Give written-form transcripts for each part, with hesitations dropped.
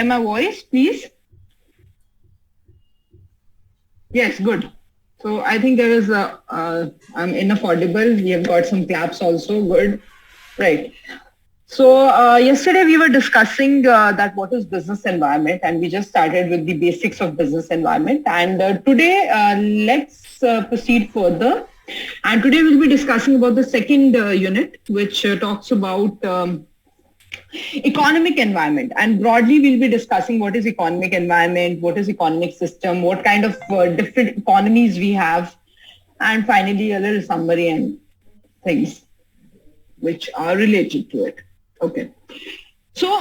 my voice, please? Yes, good. So I think there is I'm enough audible. We have got some claps also. Good. Right. So yesterday we were discussing that what is business environment, and we just started with the basics of business environment. And today let's proceed further. And today we'll be discussing about the second unit, which talks about economic environment, and broadly we'll be discussing what is economic environment, what is economic system, what kind of different economies we have, and finally a little summary and things which are related to it. Okay. So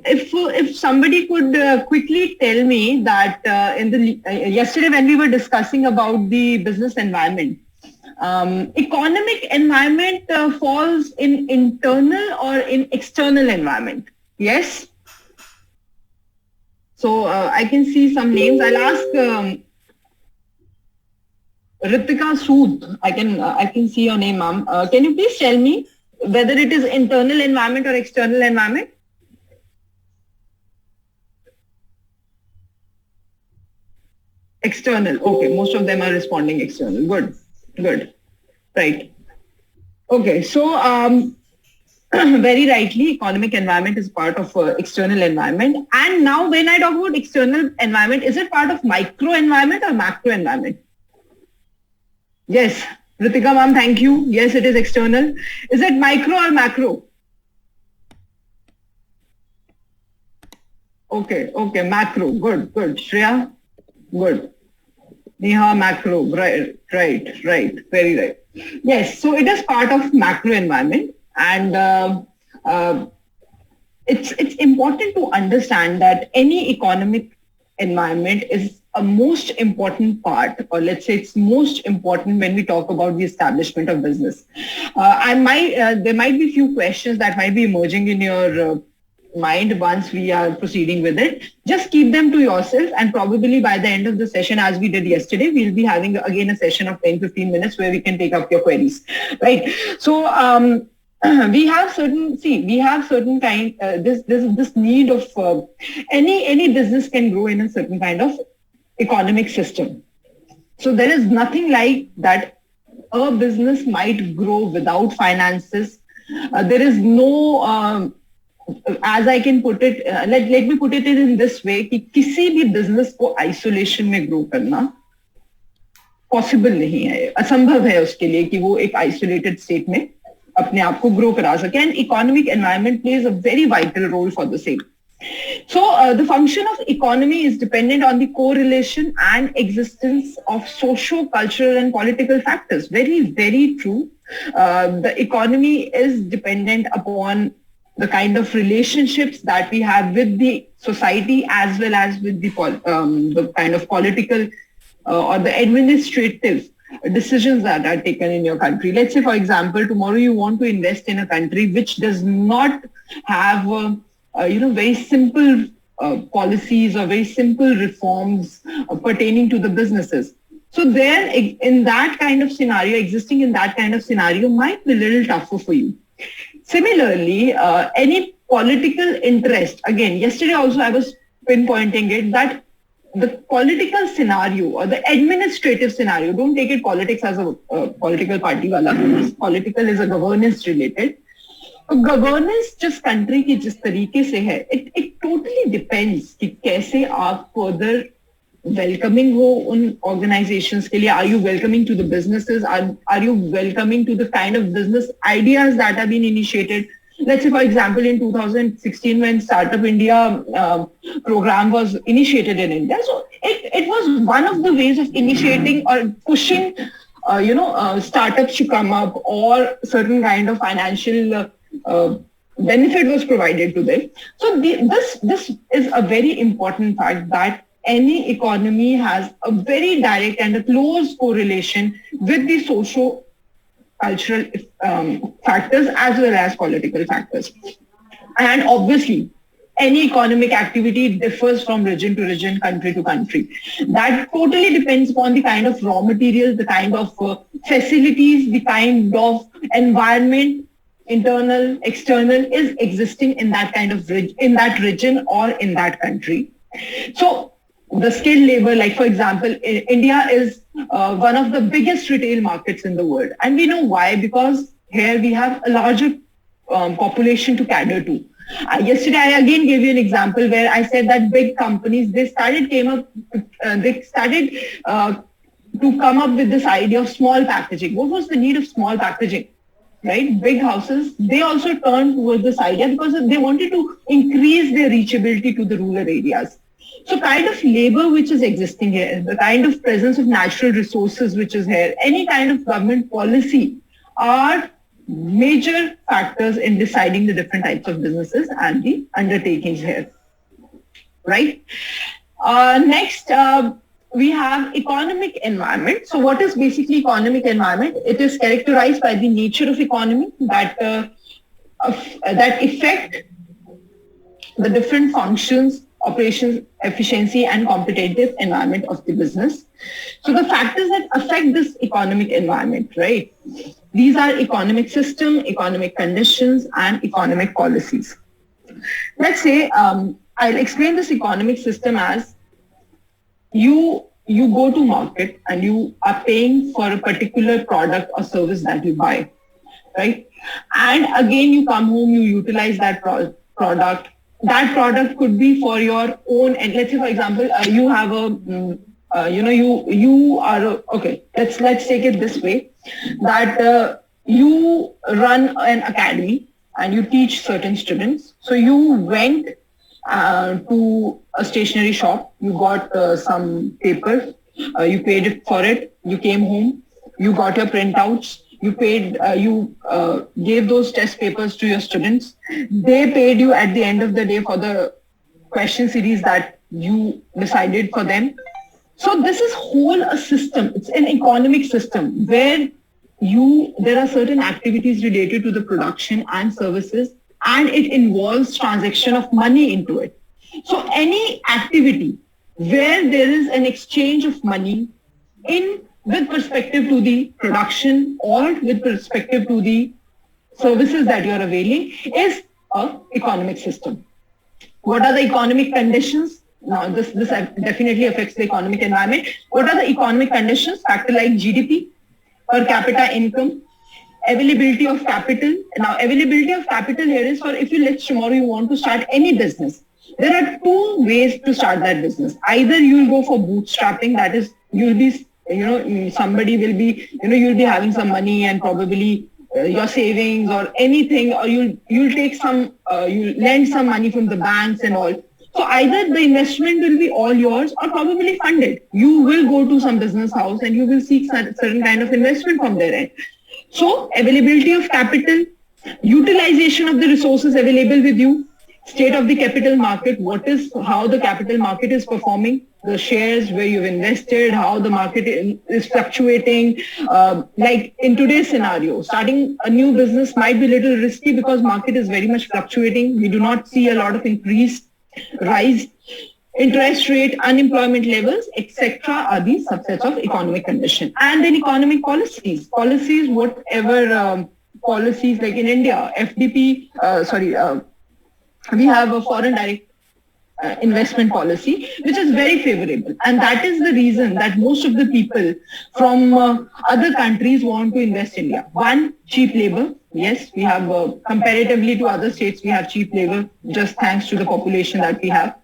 if somebody could quickly tell me that in the yesterday when we were discussing about the business environment, economic environment falls in internal or in external environment. Yes. So I can see some names. I'll ask Ritika Sood. I can see your name, ma'am. Can you please tell me whether it is internal environment or external environment? External. Okay. Most of them are responding external. Good. Good. Right. Okay. So very rightly, economic environment is part of external environment. And now when I talk about external environment, is it part of micro environment or macro environment? Yes. Ritika ma'am, thank you. Yes, it is external. Is it micro or macro? Okay, okay, macro. Good, good. Shreya? Good. Neha, macro. Right, right, right. Very right. Yes, so it is part of macro environment, and uh, it's important to understand that any economic environment is a most important part, or let's say it's most important when we talk about the establishment of business. I might There might be few questions that might be emerging in your mind once we are proceeding with it. Just keep them to yourself, and probably by the end of the session, as we did yesterday, we'll be having again a session of 10-15 minutes where we can take up your queries, right? So we have certain kind this need of any business can grow in a certain kind of economic system. So there is nothing like that a business might grow without finances. There is no as I can put it, let me put it in this way कि किसी भी business को isolation में grow करना possible नहीं है, असंभव है उसके लिए कि वो एक आइसोलेटेड स्टेट में अपने आप को ग्रो करा सके, and economic environment plays a very vital role for the same. So the function of economy is dependent on the correlation and existence of socio-cultural and political factors. Very, very true. The economy is dependent upon the kind of relationships that we have with the society as well as with the kind of political or the administrative decisions that are taken in your country. Let's say, for example, tomorrow you want to invest in a country which does not have very simple policies or very simple reforms pertaining to the businesses. So then in that kind of scenario, existing in that kind of scenario might be a little tougher for you. Similarly, any political interest, again, yesterday also I was pinpointing it, that the political scenario or the administrative scenario, don't take it politics as a political party wala, political is a governance related. Governance जिस country की जिस तरीके से है, it totally depends कि कैसे आप further welcoming हो उन ऑर्गेनाइजेशंस के लिए. Are you welcoming to the businesses, are you welcoming to the kind of business ideas that have been initiated. Let's say, for example, in 2016, when Startup India program was initiated in India, so it was one of the ways of initiating or pushing, startups to come up, or certain kind of financial benefit was provided to them. So this is a very important fact, that any economy has a very direct and a close correlation with the socio-cultural factors as well as political factors. And obviously, any economic activity differs from region to region, country to country. That totally depends upon the kind of raw materials, the kind of facilities, the kind of environment internal, external, is existing in that kind of in that region or in that country. So the skilled labor, like for example, India is one of the biggest retail markets in the world. And we know why, because here we have a larger population to cater to. Yesterday, I again gave you an example where I said that big companies, they started to come up with this idea of small packaging. What was the need of small packaging? Right? Big houses, they also turned towards this idea because they wanted to increase their reachability to the rural areas. So kind of labor which is existing here, the kind of presence of natural resources which is here, any kind of government policy are major factors in deciding the different types of businesses and the undertakings here. Right? Next, we have economic environment. So what is basically economic environment? It is characterized by the nature of economy that affect the different functions, operations, efficiency, and competitive environment of the business. So the factors that affect this economic environment, right? These are economic system, economic conditions, and economic policies. Let's say, I'll explain this economic system as you go to market and you are paying for a particular product or service that you buy, right? And again, you come home, you utilize that product. That product could be for your own, and let's say, for example, you have okay, let's take it this way, that you run an academy and you teach certain students. So you went to a stationery shop, you got some paper, you paid for it, you came home, you got your printouts, you paid, gave those test papers to your students. They paid you at the end of the day for the question series that you decided for them. So this is whole a system. It's an economic system where there are certain activities related to the production and services, and it involves transaction of money into it. So any activity where there is an exchange of money with perspective to the production or with perspective to the services that you are availing is an economic system. What are the economic conditions? Now, this definitely affects the economic environment. What are the economic conditions? Factor like GDP, per capita income, availability of capital. Now, availability of capital here is for if tomorrow you want to start any business. There are two ways to start that business. Either you'll go for bootstrapping, that is, you'll be, somebody will be, you'll be having some money and probably your savings or anything, or you'll take some, you'll lend some money from the banks and all. So either the investment will be all yours or probably funded. You will go to some business house and you will seek certain kind of investment from their end. So availability of capital, utilization of the resources available with you, state of the capital market, how the capital market is performing, the shares where you've invested, how the market is fluctuating. Like in today's scenario, starting a new business might be a little risky because market is very much fluctuating. We do not see a lot of rise, interest rate, unemployment levels, etc. are the subsets of economic condition. And then economic policies, whatever policies like in India, FDP, we have a foreign direct investment policy, which is very favorable. And that is the reason that most of the people from other countries want to invest in India. One, cheap labor. Yes, we have, comparatively to other states, we have cheap labor, just thanks to the population that we have.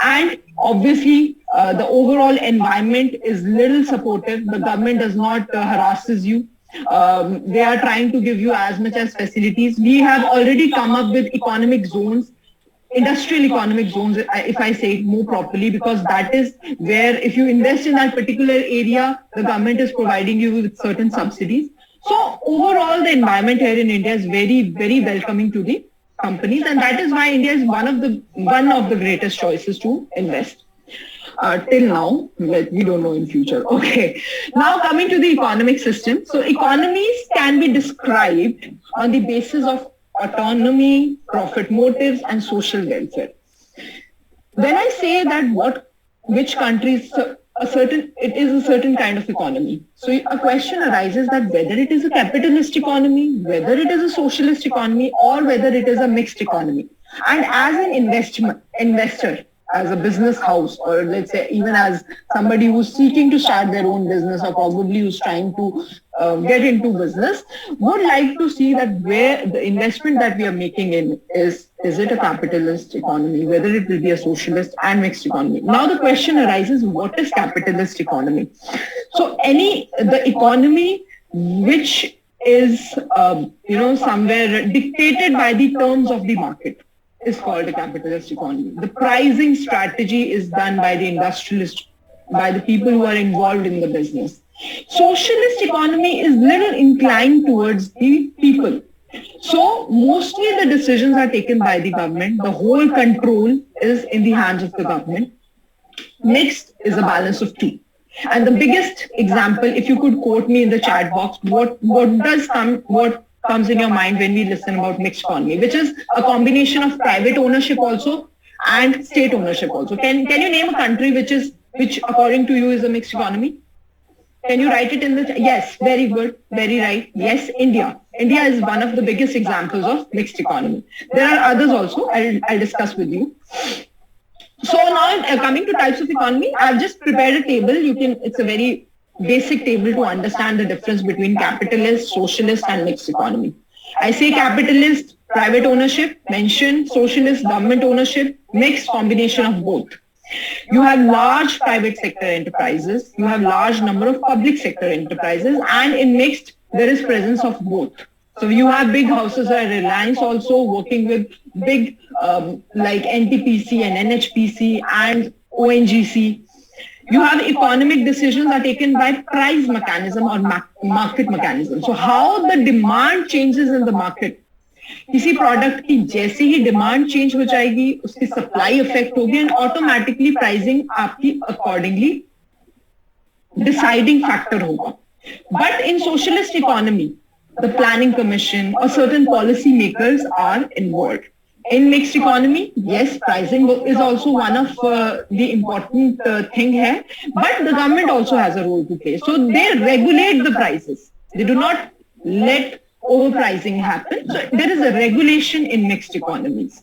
And obviously, the overall environment is little supportive. The government does not harasses you. They are trying to give you as much as facilities. We have already come up with economic zones, industrial economic zones, if I say it more properly, because that is where if you invest in that particular area, the government is providing you with certain subsidies. So overall, the environment here in India is very, very welcoming to the companies, and that is why India is one of the greatest choices to invest. Till now, we don't know in future. Okay. Now coming to the economic system. So economies can be described on the basis of autonomy, profit motives, and social welfare. When I say that which countries it is a certain kind of economy. So a question arises that whether it is a capitalist economy, whether it is a socialist economy, or whether it is a mixed economy. And as an investor, as a business house, or let's say even as somebody who's seeking to start their own business, or probably who's trying to get into business, would like to see that where the investment that we are making in is it a capitalist economy, whether it will be a socialist and mixed economy. Now the question arises, what is capitalist economy? So the economy which is somewhere dictated by the terms of the market is called a capitalist economy. The pricing strategy is done by the industrialists, by the people who are involved in the business. Socialist economy is little inclined towards the people. So mostly the decisions are taken by the government. The whole control is in the hands of the government. Mixed is a balance of two. And the biggest example, if you could quote me in the chat box, what comes in your mind when we listen about mixed economy, which is a combination of private ownership also and state ownership also. Can you name a country which according to you is a mixed economy? Can you write it in the chat? Yes, very good, very right. Yes, India. India is one of the biggest examples of mixed economy. There are others also. I'll discuss with you. So now coming to types of economy, I've just prepared a table. It's a very basic table to understand the difference between capitalist, socialist, and mixed economy. I say capitalist, private ownership, mention socialist, government ownership, mixed combination of both. You have large private sector enterprises, you have large number of public sector enterprises, and in mixed, there is presence of both. So you have big houses like Reliance also working with big like NTPC and NHPC and ONGC. You have economic decisions are taken by price mechanism or market mechanism. So how the demand changes in the market. किसी product की जैसे ही demand change हो जाएगी, उसकी supply effect होगी and automatically pricing आपकी accordingly deciding factor होगा. But in socialist economy the planning commission or certain policy makers are involved. In mixed economy, yes, pricing is also one of the important thing here, but the government also has a role to play. So they regulate the prices. They do not let overpricing happen. So there is a regulation in mixed economies.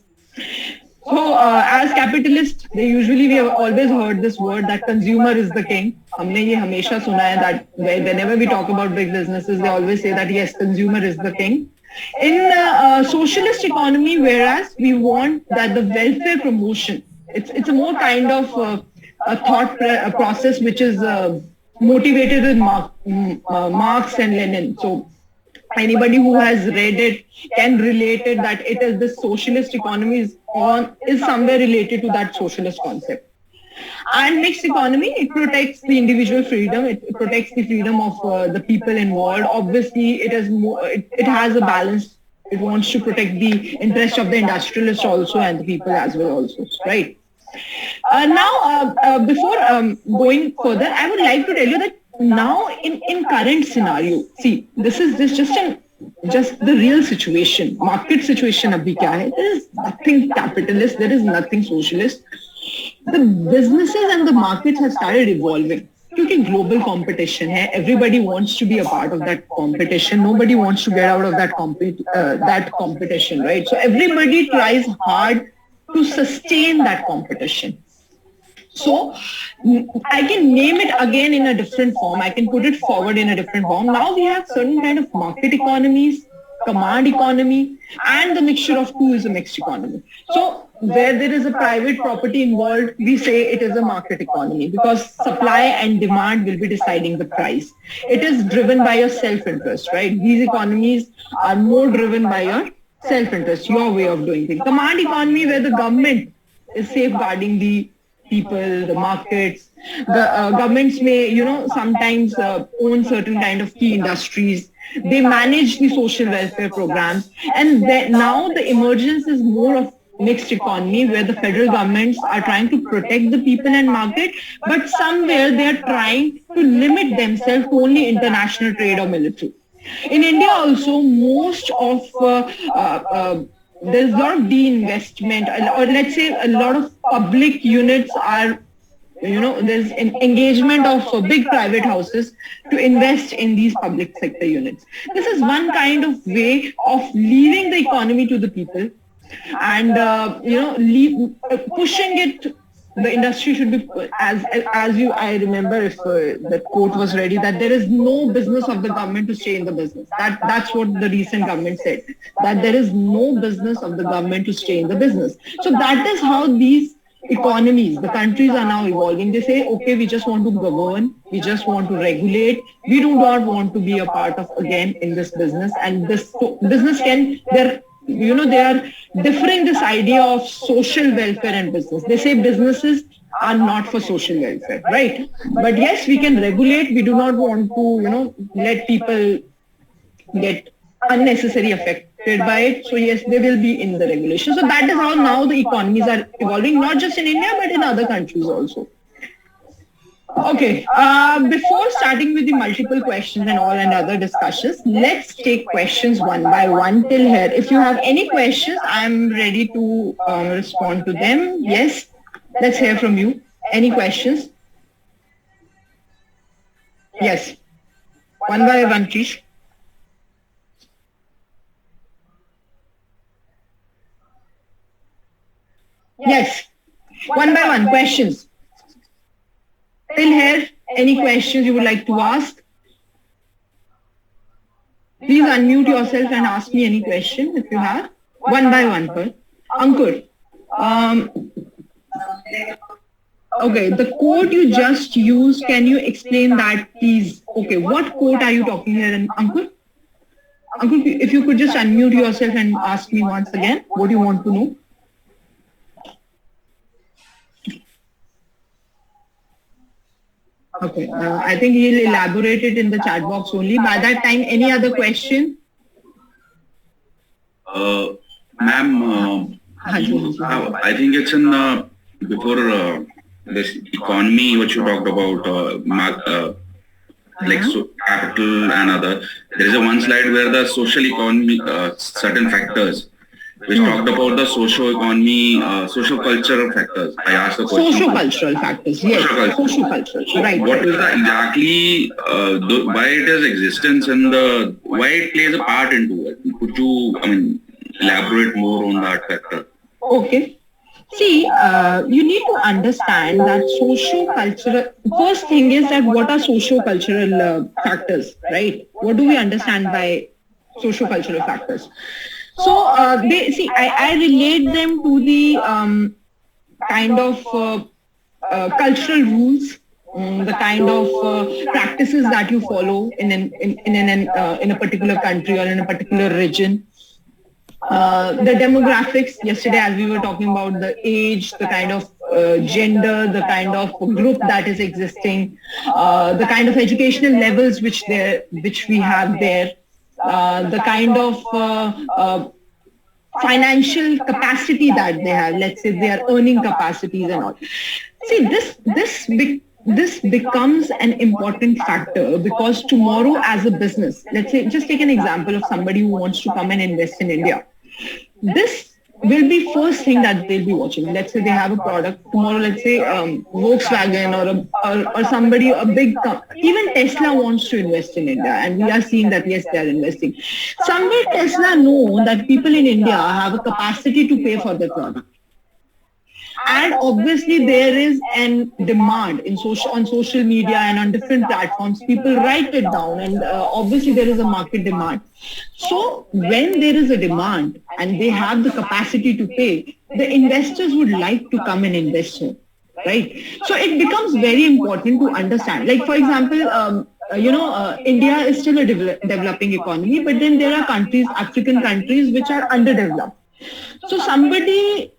So as capitalists, we have always heard this word that consumer is the king. हमने ये हमेशा सुना है that whenever we talk about big businesses, they always say that yes, consumer is the king. In socialist economy, whereas we want that the welfare promotion, it's a more kind of a thought process which is motivated with Marx and Lenin. So anybody who has read it can relate it that it is the socialist economy is somewhere related to that socialist concept. And mixed economy, it protects the individual freedom, it protects the freedom of the people involved. Obviously, it has a balance. It wants to protect the interest of the industrialists also and the people as well also, right? Now, before going further, I would like to tell you that now in current scenario, see, this is just the real situation. Market situation abhi kya hai? There is nothing capitalist, there is nothing socialist. The businesses and the markets have started evolving. Because global competition hai, everybody wants to be a part of that competition. Nobody wants to get out of that competition, right? So everybody tries hard to sustain that competition. So I can name it again in a different form. I can put it forward in a different form. Now we have certain kind of market economies, command economy, and the mixture of two is a mixed economy. So where there is a private property involved, we say it is a market economy because supply and demand will be deciding the price. It is driven by your self-interest, right? These economies are more driven by your self-interest, your way of doing things. Command economy where the government is safeguarding the people, the markets. The governments may, sometimes own certain kind of key industries. They manage the social welfare programs. And now the emergence is more of mixed economy where the federal governments are trying to protect the people and market, but somewhere they are trying to limit themselves to only international trade or military. In India also, most of there's a lot of de-investment, or let's say a lot of public units are there's an engagement of big private houses to invest in these public sector units. This is one kind of way of leaving the economy to the people, and pushing it. The industry should be, as you, I remember, if that quote was ready, that there is no business of the government to stay in the business. That's what the recent government said, that there is no business of the government to stay in the business. So that is how these economies, the countries are now evolving. They say, okay, we just want to govern, we just want to regulate, we do not want to be a part of, again, in this business. And this business they are differing this idea of social welfare and business. They say businesses are not for social welfare, right? But yes, we can regulate. We do not want to, let people get unnecessarily affected by it. So yes, they will be in the regulation. So that is how now the economies are evolving, not just in India, but in other countries also. Okay, before starting with the multiple questions and all and other discussions, let's take questions one by one till here. If you have any questions, I'm ready to respond to them. Yes, let's hear from you. Any questions? Yes, one by one, please. Yes, one by one, questions. Till here, any questions you would like to ask? Please unmute yourself and ask me any question if you have. One by one, sir. Ankur. Okay, the quote you just used, can you explain that, please? Okay, what quote are you talking here, Ankur? Ankur, if you could just unmute yourself and ask me once again what you want to know. Okay, I think he'll elaborate it in the chat box only. By that time, any other question? Ma'am, I think it's in before this economy, what you talked about, like so capital and other. There is a one slide where the social economy, certain factors, which talked about the socio-economy, social-cultural factors. I asked the question. Social-cultural factors, yes. Social-cultural, right. What is the exactly, why it has existence and why it plays a part into it? Could you, elaborate more on that factor? Okay. See, you need to understand that socio-cultural, first thing is that what are socio-cultural factors, right? What do we understand by socio-cultural factors? So, I relate them to the kind of cultural rules, the kind of practices that you follow in a particular country or in a particular region. The demographics, yesterday as we were talking about the age, the kind of gender, the kind of group that is existing, the kind of educational levels which we have there, the kind of financial capacity that they have, let's say their earning capacities and all. See, this becomes an important factor because tomorrow as a business, let's say, just take an example of somebody who wants to come and invest in India. This will be first thing that they'll be watching. Let's say they have a product tomorrow, let's say Volkswagen or somebody, a big even Tesla wants to invest in India, and we are seeing that yes, they are investing. Somewhere Tesla know that people in India have a capacity to pay for the product. And obviously there is a demand on social media and on different platforms. People write it down, and obviously there is a market demand. So when there is a demand and they have the capacity to pay, the investors would like to come and invest in, right? So it becomes very important to understand. Like for example, India is still a developing economy, but then there are countries, African countries, which are underdeveloped. So somebody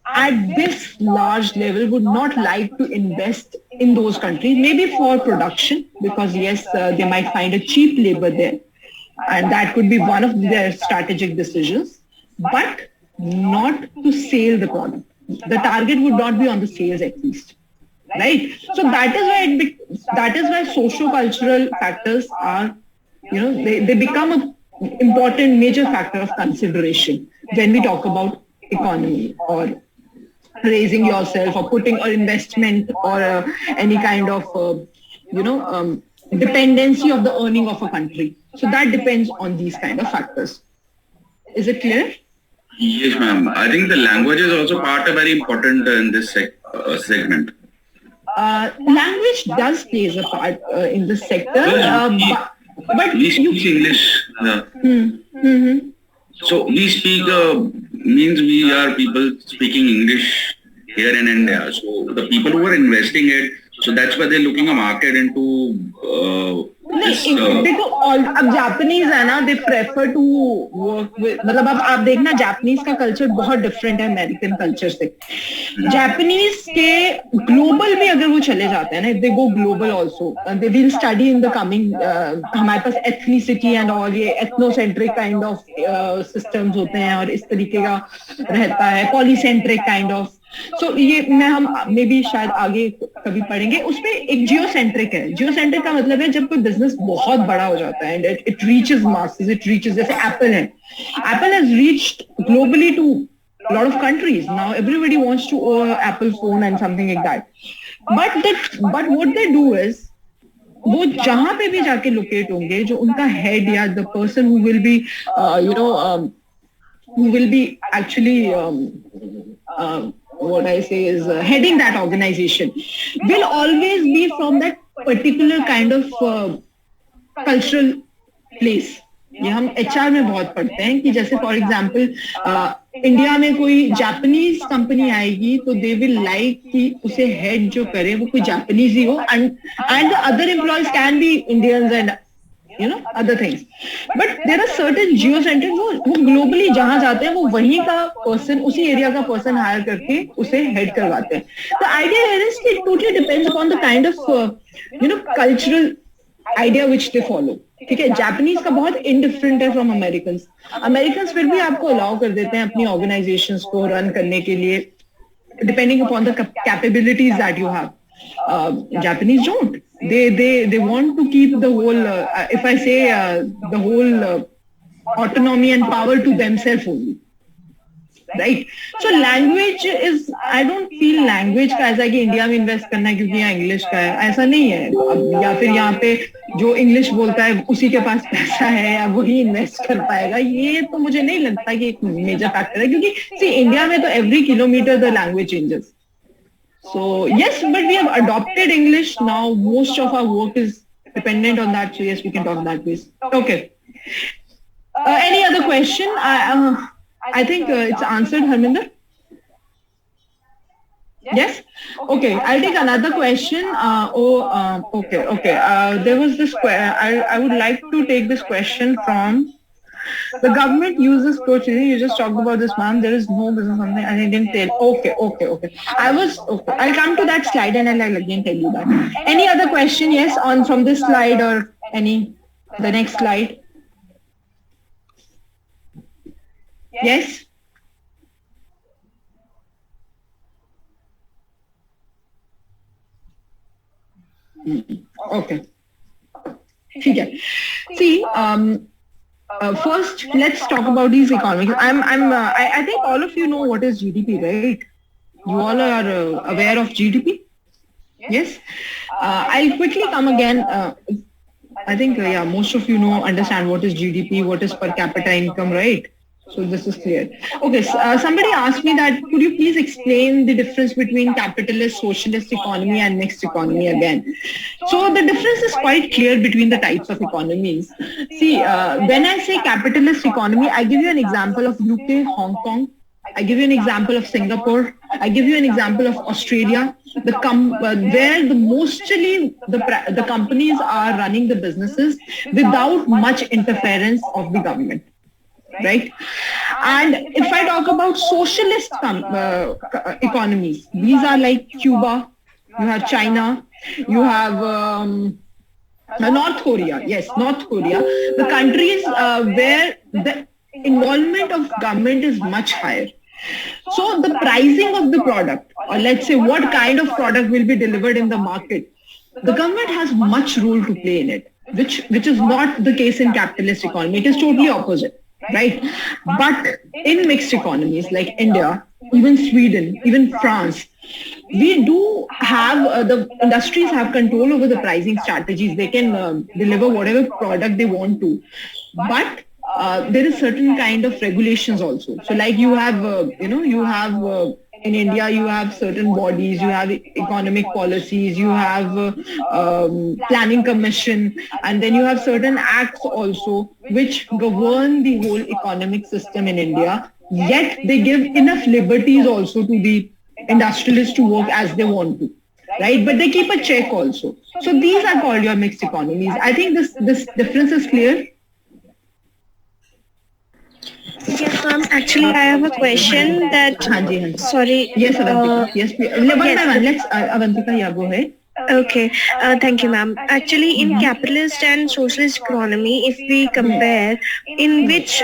at this large level would not like to invest in those countries, maybe for production, because yes, they might find a cheap labor there, and that could be one of their strategic decisions, but not to sell the product. The target would not be on the sales at least, right? So that is why socio-cultural factors are, they become an important major factor of consideration when we talk about economy or raising yourself or putting or investment or any kind of, dependency of the earning of a country. So that depends on these kind of factors. Is it clear? Yes, ma'am. I think the language is also part of very important in this segment. Language does plays a part in this sector, but we speak English. So we speak means we are people speaking English here in India. So the people who are investing it, so that's why they're looking a market into. देखो अब Japanese है ना, they prefer to work with, मतलब अब आप देखना Japanese का culture बहुत डिफरेंट है अमेरिकन कल्चर से. जापानीज के ग्लोबल भी अगर वो चले जाते हैं ना, they go global also, they will study in the coming, हमारे पास एथनिसिटी एंड ऑल, ये एथनोसेंट्रिक काइंड ऑफ सिस्टम्स होते हैं और इस तरीके का रहता है, पॉलीसेंट्रिक काइंड ऑफ. सो ये हम मे बी शायद आगे कभी पढ़ेंगे. उसमें एक जियोसेंट्रिक है. जियोसेंट्रिक का मतलब है जब कोई बिजनेस बहुत बड़ा हो जाता है and it reaches masses, it reaches, जैसे एप्पल है. Apple has reached globally to lot of countries. Now everybody wants to own Apple phone and something like that. But what they do is, वो जहां पे भी जाके locate होंगे, जो उनका हेड या the person who will be who will be actually what I say is heading that organization will always be from that particular kind of cultural place. ये हम HR में बहुत पढ़ते हैं कि जैसे फॉर एग्जाम्पल इंडिया में कोई जापानीज कंपनी आएगी तो दे विल लाइक कि उसे हेड जो करे वो कोई जापानीज ही हो, and other employees can be Indians and other things. But there are certain geocentric वो ग्लोबली जहां जाते हैं वो वहीं का पर्सन, उसी एरिया का पर्सन हायर करके उसे हेड करवाते हैं. The idea here is it totally depends upon the kind of cultural idea which they follow. ठीक है, जापानीज का बहुत इनडिफरेंट है फ्रॉम अमेरिकन्स. अमेरिकन्स फिर भी आपको अलाउ कर देते हैं अपनी ऑर्गेनाइजेशंस को रन करने के लिए, depending upon the capabilities that you have. Japanese don't. They want to keep the whole, if I say the whole autonomy and power to themselves only, right? So language is, I don't feel language का ऐसा कि India में invest करना है क्योंकि यहाँ English का है, ऐसा नहीं है. या फिर यहाँ पे जो इंग्लिश बोलता है उसी के पास पैसा है या वही इन्वेस्ट कर पाएगा, ये तो मुझे नहीं लगता कि एक मेजर फैक्टर है. क्योंकि सी इंडिया में तो every kilometre the language changes. So yes, but we have adopted English now. Most of our work is dependent on that. So yes, we can talk that way. Okay. Any other question? I think it's answered, Harminder. Yes. Okay. I'll take another question. Okay. There was this. I would like to take this question from. The government uses coaching. You just talked about this, ma'am. There is no business something, and I didn't tell. Okay. I'll come to that slide and I'll again tell you that. Any other question? Yes, from this slide or the next slide. Yes. Okay. See. First, let's talk about these economics. I think all of you know what is GDP, right? You all are aware of GDP? Yes? I'll quickly come again. I think, most of you understand what is GDP, what is per capita income, right? So this is clear. Okay, somebody asked me that, could you please explain the difference between capitalist, socialist economy and mixed economy again? So the difference is quite clear between the types of economies. See, when I say capitalist economy, I give you an example of UK, Hong Kong. I give you an example of Singapore. I give you an example of Australia, where mostly the companies are running the businesses without much interference of the government. Right? And if I talk about socialist economies, these are like Cuba, you have China, you have North Korea. Yes, North Korea. The countries where the involvement of government is much higher. So the pricing of the product, or let's say what kind of product will be delivered in the market, the government has much role to play in it, which is not the case in capitalist economy. It is totally opposite. right? But in mixed economies like India, even Sweden, even France, we do have the industries have control over the pricing strategies. They can deliver whatever product they want to, but there is certain kind of regulations also. So like you have, you have in India, you have certain bodies, you have economic policies, you have planning commission, and then you have certain acts also which govern the whole economic system in India. Yet they give enough liberties also to the industrialists to work as they want to, right? But they keep a check also. So these are called your mixed economies. I think this difference is clear. Yes, ma'am. Actually, I have a question that. Haan ji. Sorry. Yes, Avantika. Yes, one by one. Let's Avantika, yeah, go ahead. Okay, thank you, ma'am. Actually, in capitalist and socialist economy, if we compare, in which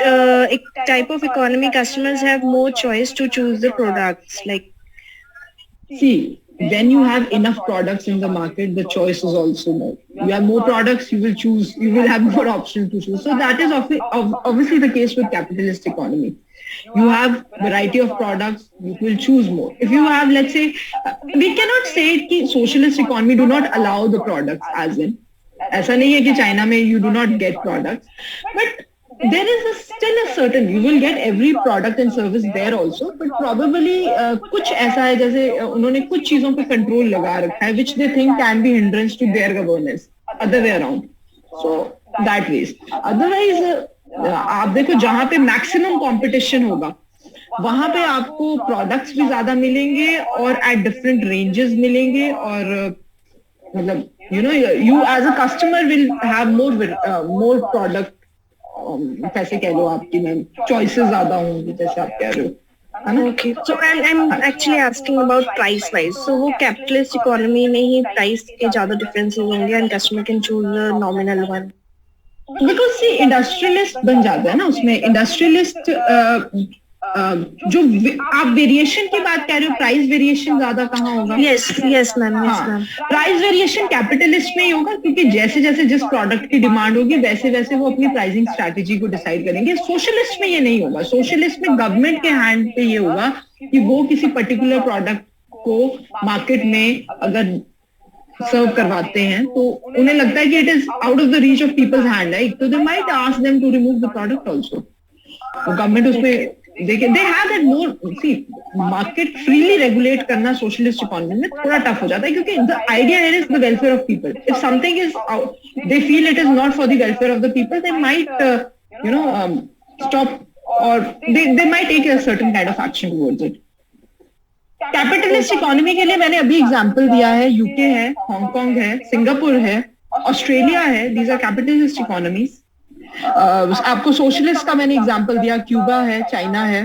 type of economy customers have more choice to choose the products? Like, see, when you have enough products in the market, the choice is also more. You have more products, you will choose, you will have more options to choose. So that is obviously the case with capitalist economy. You have variety of products, you will choose more. If you have, let's say, we cannot say that socialist economy do not allow the products as in. ऐसा नहीं है कि China में you do not get products. But there is still a certain, you will get every product and service there also, but probably कुछ ऐसा है जैसे उन्होंने कुछ चीजों पे कंट्रोल लगा रखा है which they think can be hindrance to their governance, other way around. So that ways. Otherwise, आप देखो जहाँ पे मैक्सिमम कंपटीशन होगा वहां पे आपको प्रोडक्ट्स भी ज्यादा मिलेंगे और एट डिफरेंट रेंजेस मिलेंगे और मतलब you as a customer will have more product कैसे कह लो आपकी में चॉइसेस ज्यादा होंगी जैसे आप कह रहे हो. Okay, so I'm actually asking about price wise. So वो capitalist economy में ही price के ज्यादा differences होंगे and customer can choose the nominal one. Because see industrialist बन जाता है ना उसमें. इंडस्ट्रियलिस्ट जो आप वेरिएशन की बात कह रहे हो, प्राइस वेरिएशन ज्यादा कहाँ होगा? Yes ma'am. Price variation capitalist में ही होगा क्योंकि जैसे जैसे जिस प्रोडक्ट की डिमांड होगी वैसे वैसे वो अपनी प्राइसिंग स्ट्रैटेजी को डिसाइड करेंगे. सोशलिस्ट में ये नहीं होगा. सोशलिस्ट में गवर्नमेंट के हैंड पे ये होगा कि वो किसी पर्टिकुलर प्रोडक्ट को मार्केट में अगर सर्व करवाते हैं तो उन्हें लगता है कि it is out of the reach of peoples hand, right? तो they might ask them to remove the product also. Government उसपे they have that more. C market freely regulate करना सोशलिस्ट इकोनॉमी में थोड़ा टफ हो जाता है क्योंकि the idea here is the welfare of people. If something is they feel it is not for the welfare of the people, they might stop और दे might take a certain kind of action towards it. Capitalist economy के लिए मैंने अभी example दिया है. UK है, Hong Kong है, Singapore है, ऑस्ट्रेलिया है. These are capitalist economies. आपको सोशलिस्ट का मैंने एग्जांपल दिया, क्यूबा है, चाइना है.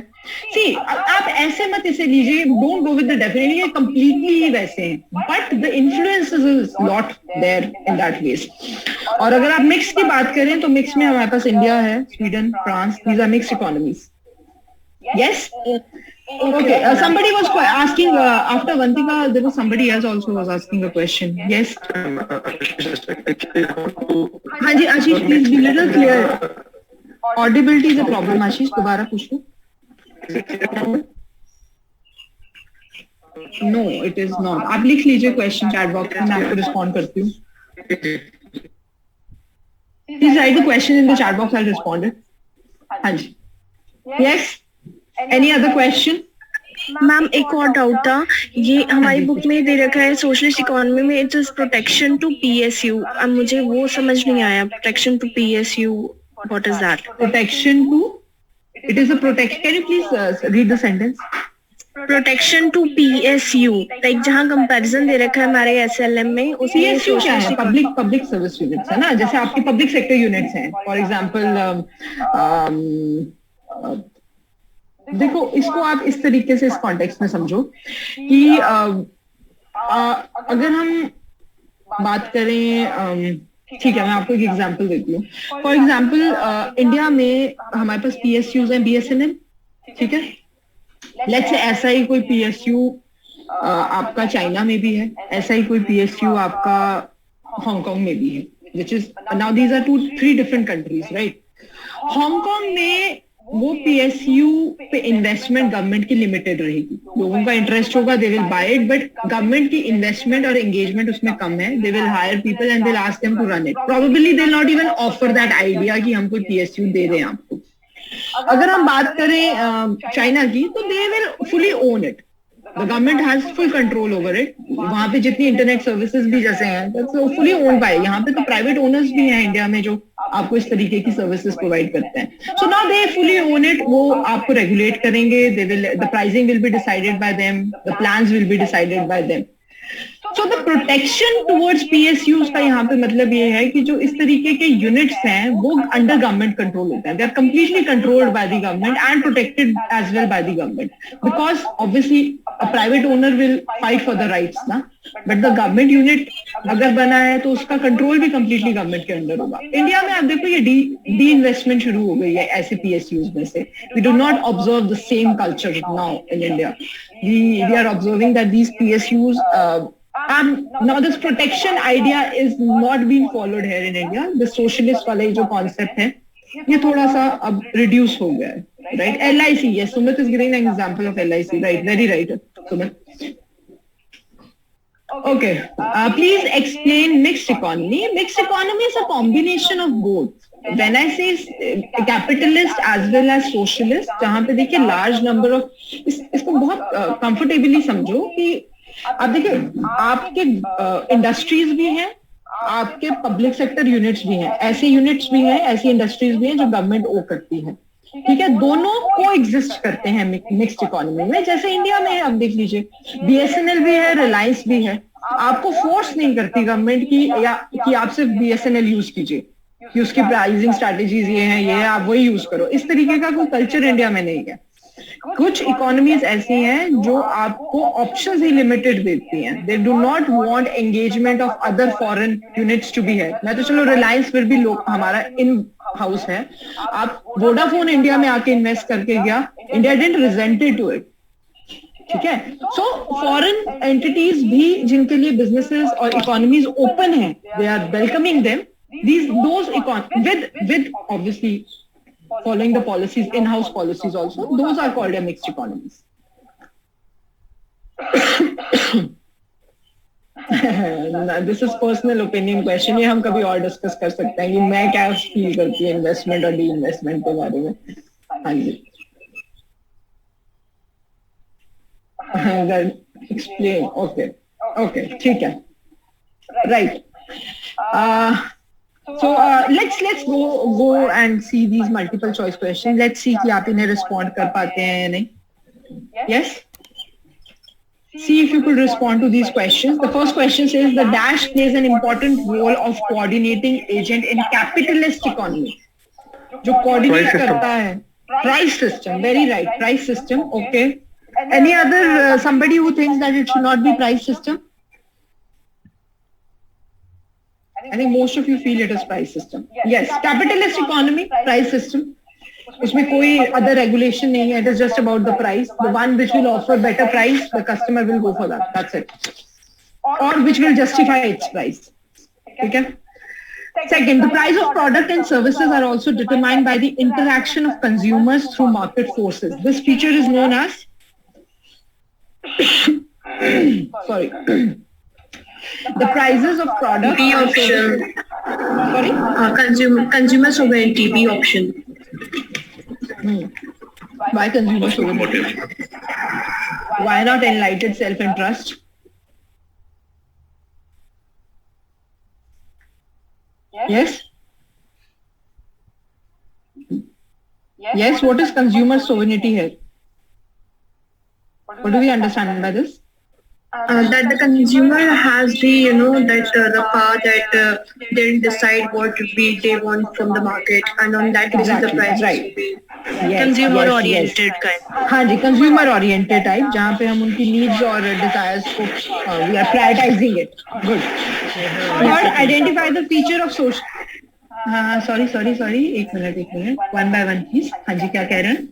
सी आप ऐसे मत इसे लीजिए, don't go with the definitely ये कंप्लीटली वैसे हैं, but the influence is lot there in that ways. और अगर आप मिक्स की बात करें तो मिक्स में हमारे पास इंडिया है, Sweden, France. These are mix economies. Yes. Okay, somebody was asking after Vantika, there was somebody else also was asking a question. Yes. Hanji, Ashish, please be little clear. Audibility is a problem. Ashish, दोबारा पूछ लो. No, it is not. आप लिख लीजिए question chat box में, मैं आपको respond करती हूँ. Please write the question in the chat box. I'll respond it. Hanji. Yes. Any other question? Ma'am एक और डाउट था. ये हमारी बुक में दे रखा है सोशलिस्ट इकोनॉमी में it is protection to PSU. अब मुझे वो समझ नहीं आया. Protection to PSU, what is that? Protection to, it is a protection. Can you please read the sentence? Protection to PSU, like जहाँ कंपैरिजन दे रखा है हमारे एसएलएम में उसमें पीएसयू क्या है? पब्लिक सर्विस यूनिट्स है ना, जैसे आपकी पब्लिक सेक्टर यूनिट्स हैं. फॉर एग्जांपल देखो इसको आप इस तरीके से इस कॉन्टेक्स्ट में समझो कि अगर हम बात करें, ठीक है मैं आपको एक एग्जांपल देती हूँ. फॉर एग्जांपल इंडिया में हमारे पास पीएसयूज हैं, बीएसएनएल, ठीक है. लेट्स से ऐसा ही कोई पीएसयू आपका चाइना में भी है, ऐसा ही कोई पीएसयू आपका हांगकांग में भी है, which is now these are 2-3 different countries, right? Hong Kong में वो PSU पे इन्वेस्टमेंट गवर्नमेंट की लिमिटेड रहेगी. लोगों का इंटरेस्ट होगा, they will buy it, but government की इन्वेस्टमेंट और एंगेजमेंट उसमें कम है. They will hire people and they will ask them to run it. Probably they will not even offer that idea कि हम कोई PSU दे रहे हैं आपको. अगर हम बात करें चाइना की, तो they will fully own it. The government has full control over it. वहां पे जितनी इंटरनेट सर्विसेज भी जैसे हैं, फुली ओन बाय. यहाँ पे तो प्राइवेट ओनर्स भी हैं इंडिया में जो आपको इस तरीके की सर्विसेज प्रोवाइड करते हैं. So now they fully own it. वो आपको रेगुलेट करेंगे. They will, the pricing will be decided by them, the plans will be decided by them. So the protection towards PSUs का यहाँ पे मतलब ये है कि जो इस तरीके के यूनिट्स हैं वो अंडर गवर्नमेंट कंट्रोल होते हैं. They are completely controlled by the government and protected as well by the government, because obviously a private owner will fight for the rights ना, बट द गवर्नमेंट यूनिट अगर बना है तो उसका control भी completely government के under होगा. India में आप देखो ये डी इन्वेस्टमेंट शुरू हो गई है ऐसे PSUs में से. We do not observe the same culture now in India. We are observing that these PSUs now this protection idea is not being followed here in India. The socialist वाला जो concept है ये थोड़ा सा अब reduce हो गया है, right? LIC, yes, Sumit is giving an example of LIC, right? Very right, Sumit. Okay, please explain mixed economy. Mixed economy is a combination of both. When I say capitalist as well as socialist, जहाँ पे देखिए large number of इसको बहुत comfortably समझो कि आप देखिए आपके इंडस्ट्रीज भी हैं, आपके पब्लिक सेक्टर यूनिट्स भी हैं, ऐसे यूनिट्स भी हैं, ऐसी इंडस्ट्रीज भी हैं जो गवर्नमेंट ओ करती है. ठीक है, दोनों को एग्जिस्ट करते हैं मिक्स्ड इकोनॉमी में. जैसे इंडिया में अब देख लीजिए BSNL भी है, रिलायंस भी है. आपको फोर्स नहीं करती गवर्नमेंट की या कि आप सिर्फ BSNL यूज कीजिए, कि उसकी प्राइसिंग स्ट्रैटेजीज ये है, आप वही यूज करो. इस तरीके का कोई कल्चर इंडिया में नहीं है. कुछ इकोनॉमीज ऐसी हैं जो आपको ऑप्शंस ही लिमिटेड देती हैं. They do not want engagement of other foreign units to be है. मैं तो चलो रिलायंस फिर भी लोग हमारा इन हाउस है. आप वोडाफोन इंडिया में आके इन्वेस्ट करके गया, India didn't rejected to it. ठीक है, सो फॉरेन एंटिटीज भी जिनके लिए बिजनेसेस और इकोनॉमीज ओपन है, they are welcoming them. With obviously following the policies, in-house policies also, those are called a mixed economies. This is personal opinion question. ये हम कभी और डिस्कस कर सकते हैं कि मैं क्या फील करती हूँ इन्वेस्टमेंट और डी इन्वेस्टमेंट के बारे में. हाँ जी, एक्सप्लेन. ओके ठीक है, right. So let's go and see these multiple choice questions. Let's see कि आप इन्हें respond कर पाते हैं या नहीं. Yes? See if you could respond to these questions. The first question says the dash plays an important role of coordinating agent in capitalist economy. जो coordinate करता है. Price system. Very right. Price system. Okay. Any other somebody who thinks that it should not be price system? I think most of you feel it is price system. Yes, capitalist economy, price system. उसमें कोई other regulation नहीं है. It is just about the price. The one which will offer better price, the customer will go for that. That's it. Or which will justify its price. ठीक है. Second, the price of product and services are also determined by the interaction of consumers through market forces. This feature is known as sorry. The prices of product B option. Sorry? Consumer sovereignty, B option. Why consumer sovereignty? Why not enlightened self-interest? Yes? Yes, what is consumer sovereignty here? What do we understand by this? That the consumer has the the power that they decide what they want from the market, and on that basis the price right. Consumer oriented kind. हाँ जी, consumer oriented type, जहाँ पे हम उनकी needs और desires को we are prioritizing it. Good. Third, identify the feature of social. हाँ, sorry. एक minute. One by one, please. हाँ जी, क्या कह रहे हैं?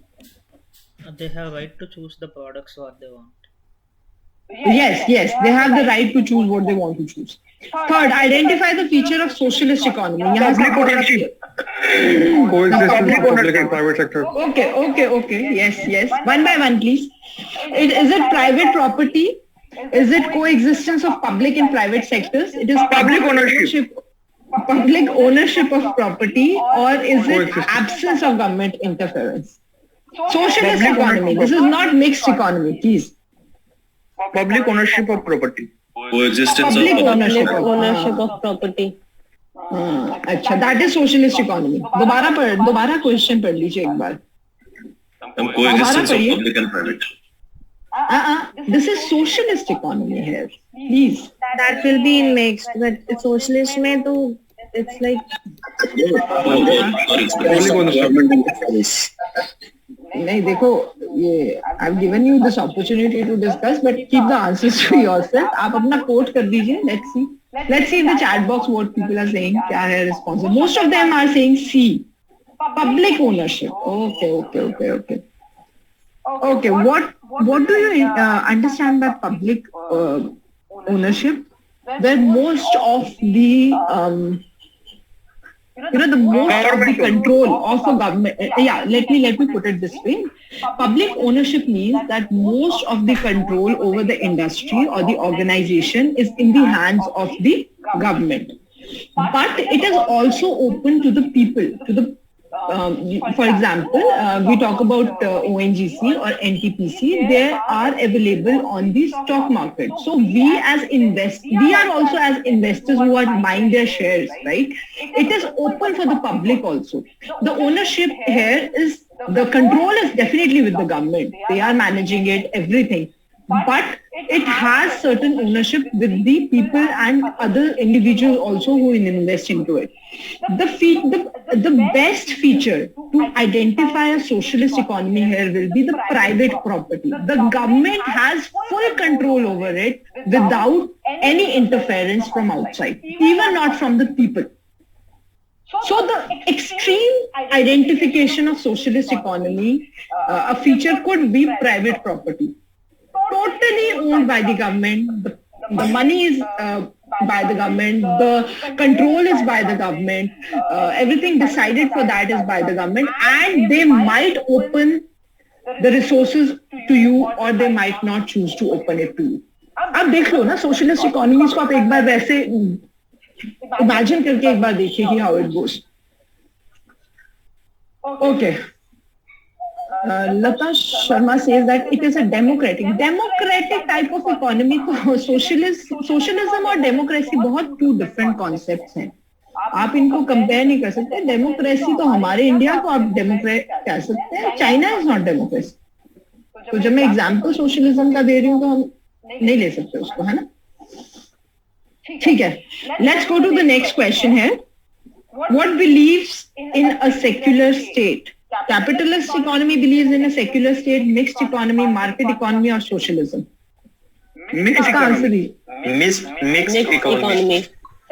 They have right to choose the products what they want. Yes, they have the right to choose what they want to choose. Third, identify the feature of socialist economy. यहाँ से Coexistence of public and private sector. Okay. Yes. One by one, please. Is it private property? Is it coexistence of public and private sectors? It is Public ownership. Public ownership of property, or is it absence of government interference? Socialist economy. This is not mixed economy, please. Public ownership of property. Coexistence Public of ownership of property. अच्छा, that is socialist economy. दोबारा question पढ़ लीजिए एक बार. coexistence of public and private. This is socialist economy here. Please. That will be in mixed, but socialist में तो it's like नहीं देखो ये I've given you this opportunity to discuss, but keep the answers to yourself. आप अपना quote कर दीजिए. Let's see in the chat box what people are saying. क्या है response? Most of them are saying C. Public ownership. Okay. What do you understand by public ownership? Where most of the the most of the control of a government. Let me put it this way. Public ownership means that most of the control over the industry or the organization is in the hands of the government. But it is also open to the people, to the for example, we talk about ONGC or NTPC. They are available on the stock market. So we are also as investors who are buying their shares, right? It is open for the public also. The ownership here is, the control is definitely with the government. They are managing it, everything. But it has certain ownership with the people and other individuals also who invest into it. The best feature to identify a socialist economy here will be the private property. The government has full control over it without any interference from outside, even not from the people. So the extreme identification of socialist economy, a feature could be private property. Totally owned by the government. The money is by the government. The control is by the government. Everything decided for that is by the government. And they might open the resources to you, or they might not choose to open it to you. आप देख लो ना socialist economies को, आप एक बार वैसे imagine करके एक बार देखिए कि how it goes. Okay. Lata Sharma says that it is a democratic type of economy. तो socialism और democracy बहुत two different concepts हैं. आप इनको compare नहीं कर सकते. Democracy तो हमारे इंडिया को आप democrat कह सकते हैं. China is not democracy. तो जब मैं example socialism का दे रही हूँ तो हम नहीं ले सकते उसको, है ना? ठीक है. Let's go to the next question here. What believes in a secular state? Capitalist economy believes in a secular state, mixed economy, market economy, or socialism? Mixed economy. Mixed economy.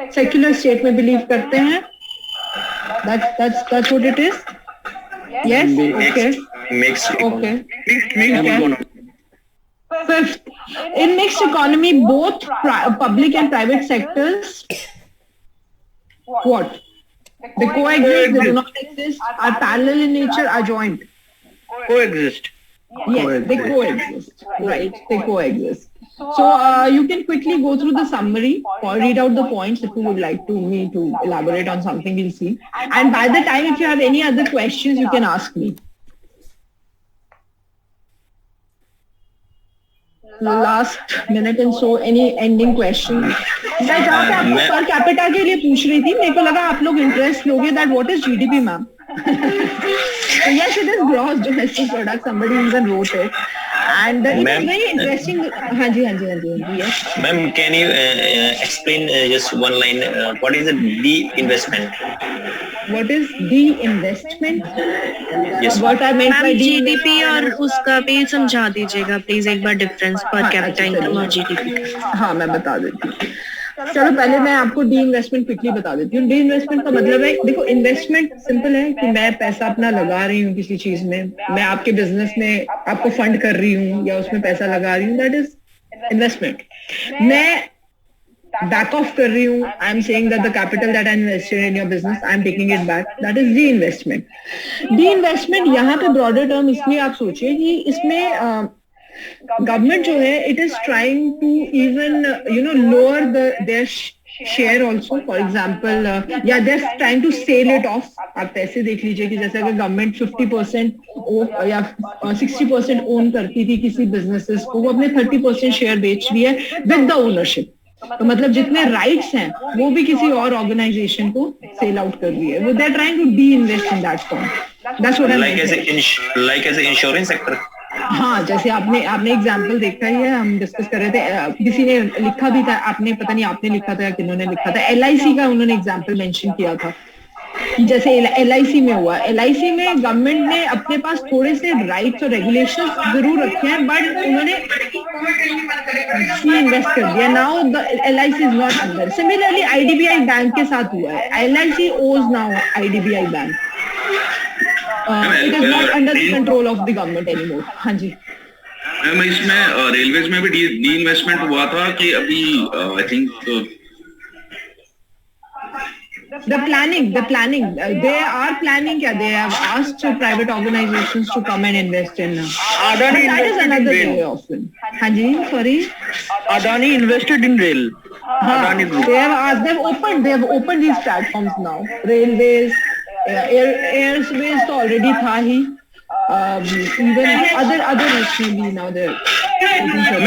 Secular state में believe करते हैं. That's what it is. Yes. Okay. Mixed economy. Okay. Fifth, in mixed economy, both public and private sectors. What? They coexist, they do not exist, are parallel in nature, are joint. Coexist. Yes, they coexist. Right, they coexist. So you can quickly go through the summary or read out the points if you would like me to elaborate on something, we'll see. And by the time, if you have any other questions, you can ask me. Last minute and so, any ending question? मैं जहाँ पे आपको per capita के लिए पूछ रही थी, मेरे को लगा आप लोग इंटरेस्ट लोगे that what is GDP, ma'am? So yes, it is gross domestic product. Somebody even wrote it, and it is very interesting. हाँ जी. Yes. Ma'am, can you explain just one line? What is the de-investment? What is de-investment? Yes. What I meant by GDP और उसका भी समझा दीजिएगा please एक बार difference पर capita income और GDP. हाँ, मैं बता देती हूँ. चलो पहले मैं आपको डी इन्वेस्टमेंट क्विकली बता देती हूँ. डी इन्वेस्टमेंट का मतलब है, देखो इन्वेस्टमेंट सिंपल है कि मैं पैसा अपना लगा रही हूँ किसी चीज में, मैं आपके बिजनेस में आपको फंड कर रही हूँ या उसमें पैसा लगा रही हूँ, दैट इज इन्वेस्टमेंट. मैं back off कर रही हूँ, I'm saying that the capital that I invested in your business, I'm taking it back. That is de-investment. De-investment यहाँ पे broader term इसलिए आप सोचिए कि इसमें government जो है, it is trying to even lower their share also. For example, they're trying to sell it off. आप पैसे देख लीजिए कि जैसे अगर गवर्नमेंट 50% या 60% ओन करती थी किसी बिजनेसेस को, वो अपने 30% शेयर बेच रही है विद द ओनरशिप. तो मतलब जितने राइट्स हैं वो भी किसी और ऑर्गेनाइजेशन को सेल आउट कर रही है. वो they are trying to divest in that form. That's what I mean. Like as insurance sector. हाँ, जैसे आपने एग्जाम्पल देखा ही है, हम डिस्कस कर रहे थे, किसी ने लिखा भी था, आपने पता नहीं आपने लिखा था या किन्होंने लिखा था, LIC का उन्होंने एग्जाम्पल मेंशन किया था. जैसे LIC में हुआ, LIC में गवर्नमेंट ने अपने पास थोड़े से राइट्स और रेगुलेशंस जरूर रखे हैं, बट उन्होंने इन्वेस्ट कर दिया. Now the LIC is not under. Similarly IDBI bank के साथ हुआ है. LIC ओज now IDBI bank. It is not under the control of the government anymore. हाँ जी. मैम इसमें रेलवेज में भी डी इन्वेस्टमेंट हुआ था कि अभी I think the planning they are planning. They have asked private organizations to come and invest in. Adani that is another way often. हाँ जी, sorry. Adani invested in rail. Adani Group. They have opened these platforms now. Railways, airspace तो already था ही. Even other nationally now they're.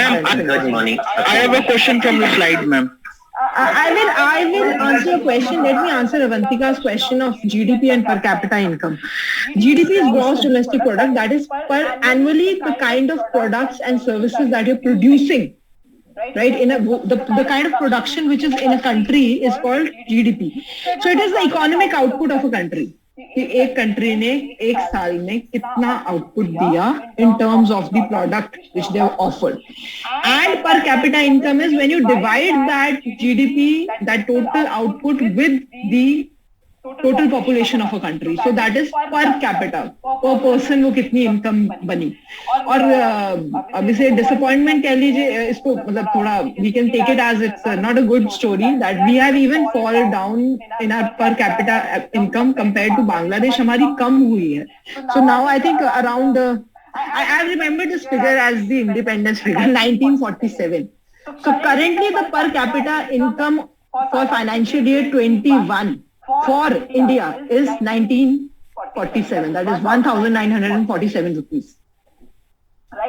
Ma'am, I have a question from the slide, ma'am. I will answer your question. Let me answer Avantika's question of GDP and per capita income. GDP is gross domestic product. That is per annually the kind of products and services that you're producing. Right? The kind of production which is in a country is called GDP. So it is the economic output of a country. कि एक country ने एक साल में कितना output दिया in terms of the product which they have offered. And per capita income is when you divide that GDP, that total output with the total population of a country. So that is per capita, पर person वो कितनी income बनी. और अब इसे disappointment कह लीजिए इसको, मतलब थोड़ा we can take it as it's not a good story that we have even fall down in our per capita income compared to Bangladesh. हमारी कम हुई है. So now I think around I remember this figure as the independence figure 1947. So currently the per capita income for financial year 21 for India is 1947. That is 1,947 rupees.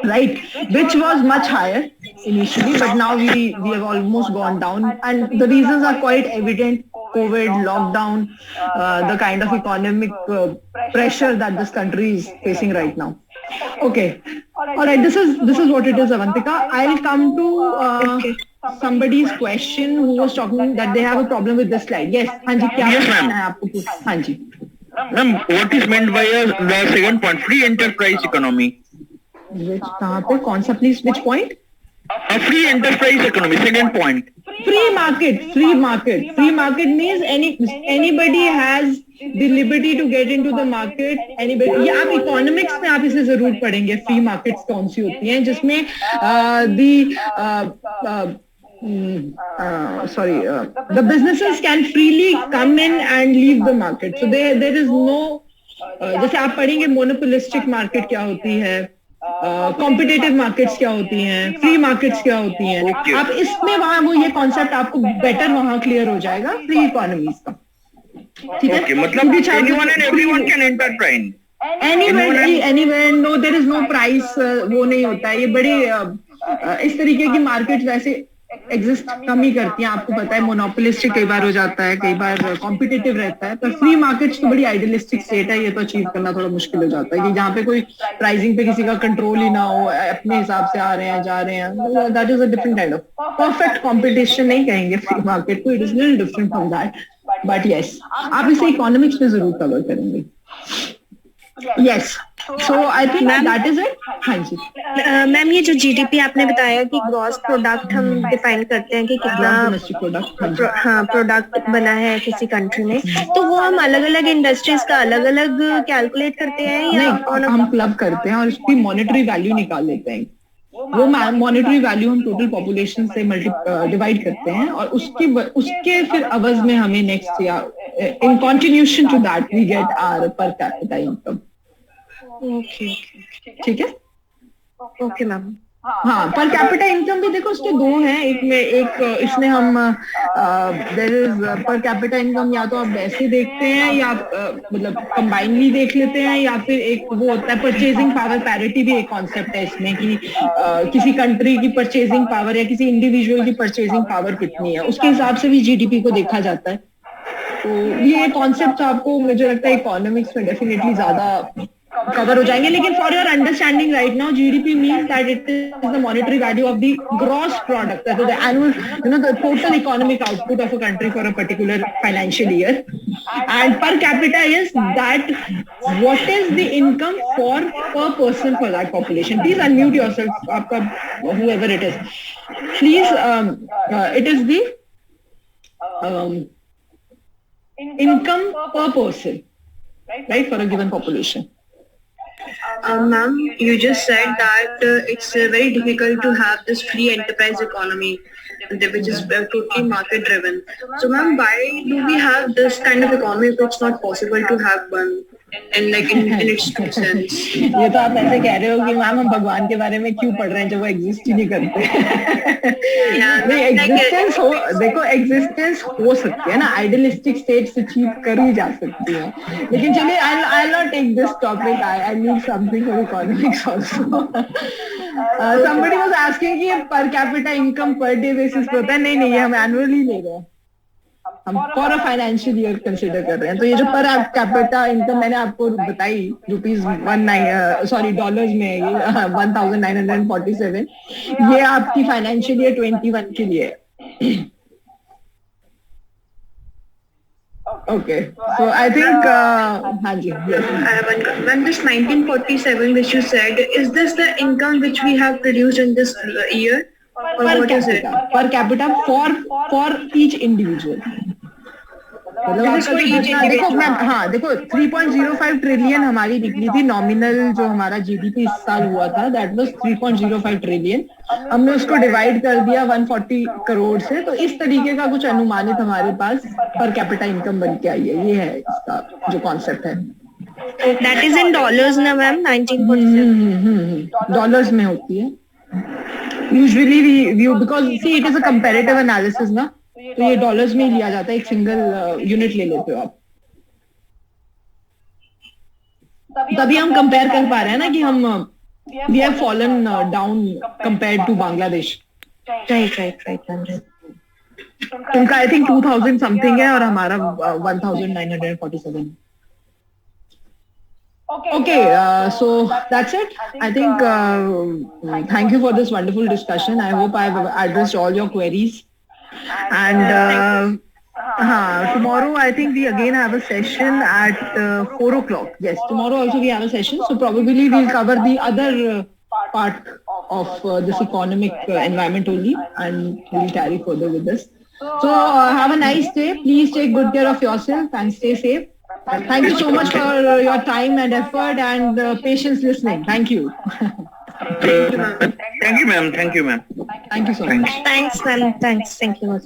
Right, which was much higher initially, but now we have almost gone down, and the reasons are quite evident. COVID, lockdown, the kind of economic pressure that this country is facing right now. Okay, all right. This is what it is, Avantika. I'll come to somebody's question who was talking that they have a problem with this slide. Yes, Hanji, क्या ma'am. है आपको पूछना? Hanji. Ma'am, what is meant by the second point, free enterprise economy? Which कहाँ पे? कौन सा please? Which point? A free enterprise economy, second point. Free market means anybody has the liberty to get into the market. Anybody, ये आप economics में आप इसे जरूर पढ़ेंगे. फ्री मार्केट्स कौन सी होती हैं जिसमें the businesses can freely come in and leave the market. So there is no जैसे आप पढ़ेंगे मोनोपोलिस्टिक मार्केट क्या होती है, कॉम्पिटिटिव मार्केट्स क्या होती हैं, फ्री मार्केट्स क्या होती हैं. आप इसमें वहां वो ये कॉन्सेप्ट आपको बेटर वहां क्लियर हो जाएगा फ्री इकोनॉमीज का. ठीक है, मतलब anyone and everyone can enter prime. Anywhere, no, there is no price. वो नहीं होता है. ये बड़ी इस तरीके की मार्केट वैसे एग्जिस्ट कम ही करती हैं. आपको पता है मोनोपोलिस्टिक कई बार हो जाता है, कई बार कॉम्पिटिटिव रहता है. पर फ्री मार्केट्स तो बड़ी आइडियलिस्टिक स्टेट है. ये तो अचीव करना थोड़ा मुश्किल हो जाता है कि जहाँ पे कोई प्राइसिंग पे किसी का कंट्रोल ही ना हो, अपने हिसाब से आ रहे हैं जा रहे हैं. That is a different kind of perfect competition नहीं कहेंगे फ्री मार्केट को. It is little different from that. But yes, आप इसे इकोनॉमिक्स में जरूर कवर करेंगे. Yes, so I think that is it. हाँ जी मैम, ये जो GDP आपने बताया कि ग्रॉस प्रोडक्ट हम डिफाइन करते हैं कि कितना डोमेस्टिक प्रोडक्ट, हाँ प्रोडक्ट बना है किसी कंट्री में, तो वो हम अलग अलग इंडस्ट्रीज का अलग अलग कैलकुलेट करते हैं या नहीं, हम क्लब करते हैं और उसकी मॉनेटरी वैल्यू निकाल लेते हैं. वो मॉनेटरी वैल्यू हम टोटल पॉपुलेशन से डिवाइड करते हैं और उसके फिर अवज में हमें नेक्स्ट या in continuation to that we get our per capita income. Okay ठीक है. Okay ma'am. हाँ, पर कैपिटा इनकम भी देखो उसके दो हैं. एक इसमें हम there is per capita income, या तो आप ऐसे देखते हैं या मतलब कंबाइनली देख लेते हैं, या फिर एक वो होता है परचेजिंग पावर पैरिटी भी एक कॉन्सेप्ट है इसमें कि किसी कंट्री की परचेजिंग पावर या किसी इंडिविजुअल की परचेजिंग पावर कितनी है, उसके हिसाब से भी जीडीपी को देखा जाता है. तो ये कॉन्सेप्ट आपको मुझे लगता है इकोनॉमिक्स में डेफिनेटली ज्यादा कवर हो जाएंगे. लेकिन for your understanding right now, GDP means that it is the monetary value of the gross product, the annual the total economic output of a country for a particular financial year. And per capita is that what is the income for per person for that population. Please unmute yourself, आपका whoever it is, please. It is the income per person, right, for a given population. Ma'am, you just said that it's very difficult to have this free enterprise economy, which is totally market driven. So, ma'am, why do we have this kind of economy if it's not possible to have one in its true sense? ये तो आप ऐसे कह रहे हो कि ma'am हम भगवान के बारे में क्यों पढ़ रहे हैं जब वो एग्जिस्ट ही नहीं करते. नहीं, एग्जिस्टेंस हो, देखो एग्जिस्टेंस हो सकती है ना, आइडियलिस्टिक स्टेट्स अचीव कर ही जा सकती है. लेकिन चलिए, I'll not take this topic. I need something for economics also. Somebody was asking कि पर capita income per day basis पे होता है. नहीं, ये हम एनुअली ले रहे हैं, हम for a financial year consider कर रहे हैं. तो ये जो पर कैपिटा इनकम मैंने आपको बताई डॉलर्स में है, ये 1947, ये आपकी फाइनेंशियल ईयर 21 के लिए है. Okay, so I think, हाँ जी, yes. When this 1947 which you said, is this the income which we have produced in this year? Or what is it? Per capita for each individual. देखो ma'am, हाँ देखो 3.05 trillion हमारी निकली थी nominal, जो हमारा GDP इस साल हुआ था, दैट वाज 3.05 ट्रिलियन. हमने उसको डिवाइड कर दिया 140 करोड़ से. तो इस तरीके का कुछ अनुमानित हमारे पास पर कैपिटा इनकम बन के आई है. ये है इसका जो कॉन्सेप्ट है. That is in dollars ना मैम, 1947. डॉलर्स में होती है usually. We view because see it is a comparative analysis ना, तो ये डॉलर्स में ही लिया जाता है. एक सिंगल यूनिट ले लेते हो आप, तभी हम कंपेयर कर पा रहे हैं ना कि हम we have fallen down compared to Bangladesh. Right. उनका आई थिंक 2000 समथिंग है और हमारा 1947. Okay, so that's it. I think thank you for this wonderful discussion. I hope I've addressed all your queries. And tomorrow I think we again have a session at 4 o'clock. Yes, tomorrow also we have a session. So probably we'll cover the other part of this economic environment only, and we'll carry further with this. So have a nice day. Please take good care of yourself and stay safe. Thank you so much for your time and effort and patience listening. Thank you. Thank you, ma'am. Thank you so much. Thanks, ma'am. Thank you, ma'am.